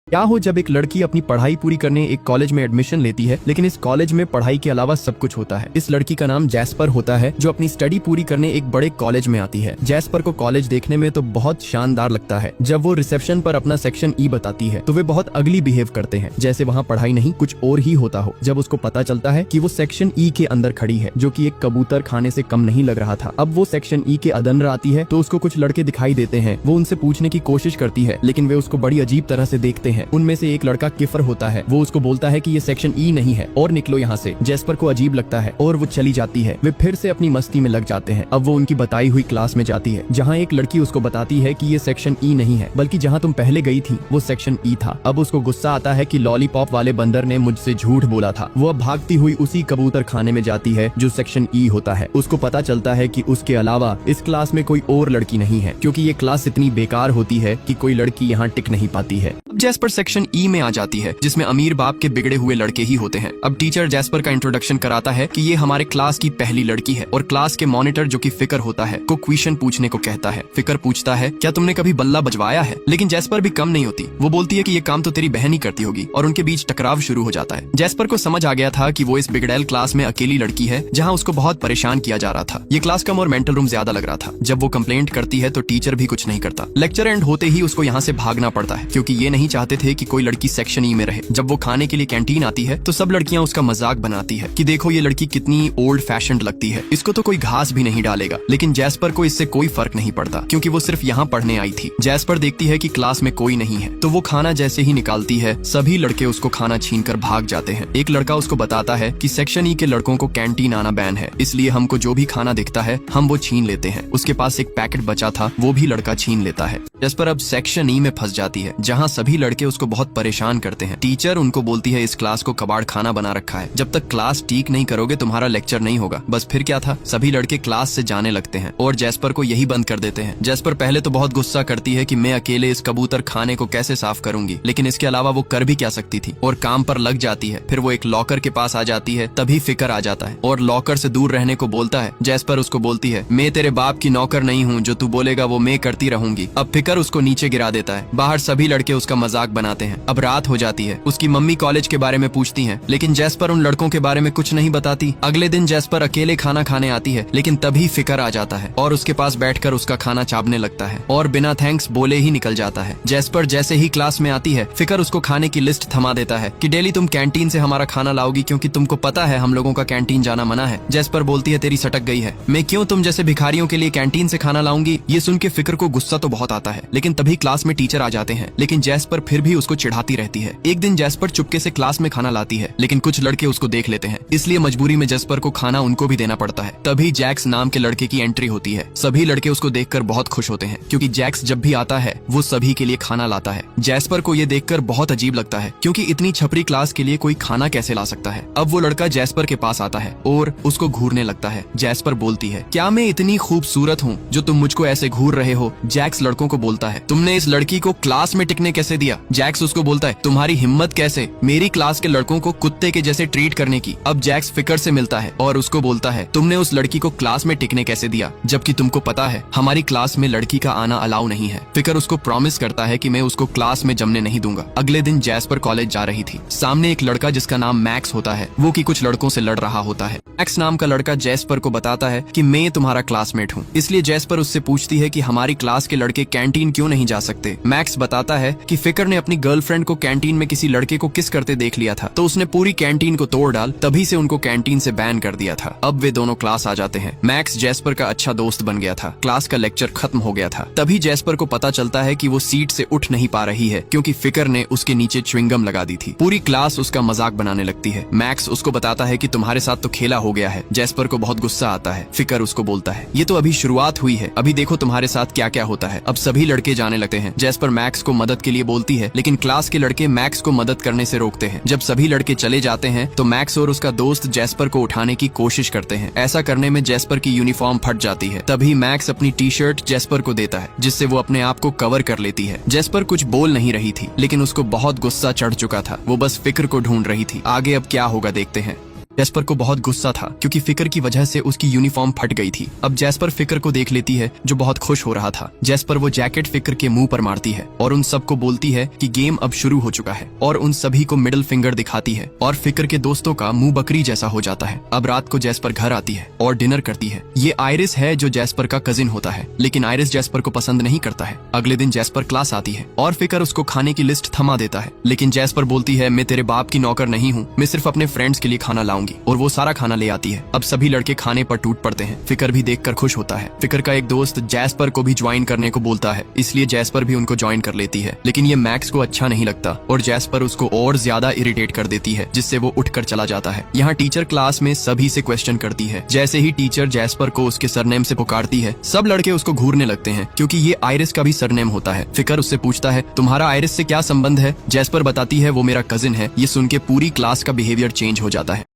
क्या हो जब एक लड़की अपनी पढ़ाई पूरी करने एक कॉलेज में एडमिशन लेती है, लेकिन इस कॉलेज में पढ़ाई के अलावा सब कुछ होता है। इस लड़की का नाम जैस्पर होता है, जो अपनी स्टडी पूरी करने एक बड़े कॉलेज में आती है। जैस्पर को कॉलेज देखने में तो बहुत शानदार लगता है। जब वो रिसेप्शन पर अपना सेक्शन ई बताती है तो वे बहुत अगली बिहेव करते हैं, जैसे वहाँ पढ़ाई नहीं कुछ और ही होता हो। जब उसको पता चलता है कि वो सेक्शन ई के अंदर खड़ी है, जो कि एक कबूतर खाने से कम नहीं लग रहा था। अब वो सेक्शन ई के अंदर आती है तो उसको कुछ लड़के दिखाई देते हैं। वो उनसे पूछने की कोशिश करती है, लेकिन वे उसको बड़ी अजीब तरह से देखते हैं। उनमें से एक लड़का किफर होता है। वो उसको बोलता है कि ये सेक्शन ई नहीं है और निकलो यहाँ से। जैस्पर को अजीब लगता है और वो चली जाती है। वे फिर से अपनी मस्ती में लग जाते हैं। अब वो उनकी बताई हुई क्लास में जाती है, जहाँ एक लड़की उसको बताती है कि ये सेक्शन ई नहीं है, बल्कि जहाँ तुम पहले गई थी वो सेक्शन ई था। अब उसको गुस्सा आता है कि लॉलीपॉप वाले बंदर ने मुझसे झूठ बोला था। वो अब भागती हुई उसी कबूतर खाने में जाती है जो सेक्शन ई होता है। उसको पता चलता है कि उसके अलावा इस क्लास में कोई और लड़की नहीं है, क्योंकि ये क्लास इतनी बेकार होती है कि कोई लड़की यहाँ टिक नहीं पाती है। अब जैस्पर सेक्शन ई में आ जाती है, जिसमें अमीर बाप के बिगड़े हुए लड़के ही होते हैं। अब टीचर जैस्पर का इंट्रोडक्शन कराता है कि ये हमारे क्लास की पहली लड़की है, और क्लास के मॉनिटर जो कि फिकर होता है को क्वेश्चन पूछने को कहता है। फिकर पूछता है, क्या तुमने कभी बल्ला बजवाया है? लेकिन जैस्पर भी कम नहीं होती। वो बोलती है कि ये काम तो तेरी बहन ही करती होगी, और उनके बीच टकराव शुरू हो जाता है। जैस्पर को समझ आ गया था कि वो इस बिगड़ैल क्लास में अकेली लड़की है, जहाँ उसको बहुत परेशान किया जा रहा था। ये क्लास कम और मेंटल रूम ज्यादा लग रहा था। जब वो कंप्लेंट करती है तो टीचर भी कुछ नहीं करता। लेक्चर एंड होते ही उसको यहाँ से भागना पड़ता है, क्योंकि ये नहीं चाहते थे कि कोई लड़की सेक्शन ई में रहे। जब वो खाने के लिए कैंटीन आती है तो सब लड़कियां उसका मजाक बनाती है कि देखो ये लड़की कितनी ओल्ड फैशन्ड लगती है, इसको तो कोई घास भी नहीं डालेगा। लेकिन जैस्पर को इससे कोई फर्क नहीं पड़ता, क्योंकि वो सिर्फ यहाँ पढ़ने आई थी। जैस्पर देखती है कि क्लास में कोई नहीं है, तो वो खाना जैसे ही निकालती है सभी लड़के उसको खाना छीनकर भाग जाते हैं। एक लड़का उसको बताता है कि सेक्शन ई के लड़कों को कैंटीन आना बैन है, इसलिए हमको जो भी खाना दिखता है हम वो छीन लेते हैं। उसके पास एक पैकेट बचा था, वो भी लड़का छीन लेता है। जैस्पर अब सेक्शन ई में फंस जाती है, जहाँ सभी लड़के उसको बहुत परेशान करते हैं। टीचर उनको बोलती है इस क्लास को कबाड़ खाना बना रखा है, जब तक क्लास ठीक नहीं करोगे तुम्हारा लेक्चर नहीं होगा। बस फिर क्या था, सभी लड़के क्लास से जाने लगते हैं और जैस्पर को यही बंद कर देते हैं। जैस्पर पहले तो बहुत गुस्सा करती है कि मैं अकेले इस कबूतर खाने को कैसे साफ करूंगी, लेकिन इसके अलावा वो कर भी क्या सकती थी, और काम पर लग जाती है। फिर वो एक लॉकर के पास आ जाती है, तभी फिकर आ जाता है और लॉकर से दूर रहने को बोलता है। जैस्पर उसको बोलती है, मैं तेरे बाप की नौकर नहीं हूँ, जो तू बोलेगा वो मैं करती रहूंगी। अब फिकर उसको नीचे गिरा देता है। बाहर सभी लड़के उसका मजाक बनाते हैं। अब रात हो जाती है। उसकी मम्मी कॉलेज के बारे में पूछती हैं, लेकिन जैस्पर उन लड़कों के बारे में कुछ नहीं बताती। अगले दिन जैस्पर अकेले खाना खाने आती है, लेकिन तभी फिकर आ जाता है और उसके पास बैठकर उसका खाना चाबने लगता है और बिना थैंक्स बोले ही निकल जाता है। जैस्पर जैसे ही क्लास में आती है, फिकर उसको खाने की लिस्ट थमा देता है कि डेली तुम कैंटीन से हमारा खाना लाओगी, क्योंकि तुमको पता है हम लोगों का कैंटीन जाना मना है। जैस्पर बोलती है, तेरी सटक गई है, मैं क्यों तुम जैसे भिखारियों के लिए कैंटीन से खाना लाऊंगी। ये सुन के फिकर को गुस्सा तो बहुत आता है, लेकिन तभी क्लास में टीचर आ जाते हैं, लेकिन जैस्पर फिर भी उसको चिढ़ाती रहती है। एक दिन जैस्पर चुपके से क्लास में खाना लाती है, लेकिन कुछ लड़के उसको देख लेते हैं, इसलिए मजबूरी में जैस्पर को खाना उनको भी देना पड़ता है। तभी जैक्स नाम के लड़के की एंट्री होती है। सभी लड़के उसको देखकर बहुत खुश होते हैं, क्योंकि जैक्स जब भी आता है वो सभी के लिए खाना लाता है। जैस्पर को ये देखकर बहुत अजीब लगता है, क्योंकि इतनी छपरी क्लास के लिए कोई खाना कैसे ला सकता है। अब वो लड़का जैस्पर के पास आता है और उसको घूरने लगता है। जैस्पर बोलती है, क्या मैं इतनी खूबसूरत हूँ जो तुम मुझको ऐसे घूर रहे हो? जैक्स लड़कों को बोलता है, तुमने इस लड़की को क्लास में टिकने कैसे दिया? जैक्स उसको बोलता है, तुम्हारी हिम्मत कैसे मेरी क्लास के लड़कों को कुत्ते के जैसे ट्रीट करने की। अब जैक्स फिकर से मिलता है और उसको बोलता है, तुमने उस लड़की को क्लास में टिकने कैसे दिया, जबकि तुमको पता है हमारी क्लास में लड़की का आना अलाउ नहीं है। फिकर उसको प्रॉमिस करता है कि मैं उसको क्लास में जमने नहीं दूंगा। अगले दिन जैस्पर कॉलेज जा रही थी। सामने एक लड़का जिसका नाम मैक्स होता है, वो कि कुछ लड़कों से लड़ रहा होता है। मैक्स नाम का लड़का जैस्पर को बताता है कि मैं तुम्हारा क्लासमेट हूँ, इसलिए जैस्पर उससे पूछती है कि हमारी क्लास के लड़के कैंटीन क्यों नहीं जा सकते। मैक्स बताता है कि फिकर ने अपनी गर्लफ्रेंड को कैंटीन में किसी लड़के को किस करते देख लिया था, तो उसने पूरी कैंटीन को तोड़ डाल, तभी से उनको कैंटीन से बैन कर दिया था। अब वे दोनों क्लास आ जाते हैं। मैक्स जैस्पर का अच्छा दोस्त बन गया था। क्लास का लेक्चर खत्म हो गया था। तभी जैस्पर को पता चलता है कि वो सीट से उठ नहीं पा रही है, क्योंकि फिकर ने उसके नीचे च्युइंगम लगा दी थी। पूरी क्लास उसका मजाक बनाने लगती है। मैक्स उसको बताता है कि तुम्हारे साथ तो खेला हो गया है। जैस्पर को बहुत गुस्सा आता है। फिकर उसको बोलता है, ये तो अभी शुरुआत हुई है, अभी देखो तुम्हारे साथ क्या क्या होता है। अब सभी लड़के जाने लगते हैं। जैस्पर मैक्स को मदद के लिए बोलती है, लेकिन क्लास के लड़के मैक्स को मदद करने से रोकते हैं। जब सभी लड़के चले जाते हैं तो मैक्स और उसका दोस्त जैस्पर को उठाने की कोशिश करते हैं। ऐसा करने में जैस्पर की यूनिफॉर्म फट जाती है। तभी मैक्स अपनी टी शर्ट जैस्पर को देता है, जिससे वो अपने आप को कवर कर लेती है। जैस्पर कुछ बोल नहीं रही थी, लेकिन उसको बहुत गुस्सा चढ़ चुका था। वो बस फिक्र को ढूंढ रही थी। आगे अब क्या होगा देखते हैं। जैस्पर को बहुत गुस्सा था क्योंकि फिकर की वजह से उसकी यूनिफॉर्म फट गई थी। अब जैस्पर फिकर को देख लेती है जो बहुत खुश हो रहा था। जैस्पर वो जैकेट फिकर के मुंह पर मारती है और उन सबको बोलती है कि गेम अब शुरू हो चुका है और उन सभी को मिडिल फिंगर दिखाती है और फिकर के दोस्तों का मुंह बकरी जैसा हो जाता है। अब रात को जैस्पर घर आती है और डिनर करती है। ये आयरिस है जो जैस्पर का कजिन होता है, लेकिन आयरिस जैस्पर को पसंद नहीं करता है। अगले दिन जैस्पर क्लास आती है और फिकर उसको खाने की लिस्ट थमा देता है, लेकिन जैस्पर बोलती है मैं तेरे बाप की नौकर नहीं हूँ, मैं सिर्फ अपने फ्रेंड्स के लिए खाना लाऊंगी, और वो सारा खाना ले आती है। अब सभी लड़के खाने पर टूट पड़ते हैं। फिकर भी देखकर खुश होता है। फिकर का एक दोस्त जैस्पर को भी ज्वाइन करने को बोलता है, इसलिए जैस्पर भी उनको ज्वाइन कर लेती है, लेकिन ये मैक्स को अच्छा नहीं लगता और जैस्पर उसको और ज्यादा इरिटेट कर देती है, जिससे वो उठकर चला जाता है। यहाँ टीचर क्लास में सभी से क्वेश्चन करती है। जैसे ही टीचर जैस्पर को उसके सरनेम से पुकारती है, सब लड़के उसको घूरने लगते हैं क्योंकि ये आयरिस का भी सरनेम होता है। फिकर उससे पूछता है तुम्हारा आयरिस से क्या संबंध है? जैस्पर बताती है वो मेरा कजिन है। ये सुन के पूरी क्लास का बिहेवियर चेंज हो जाता है।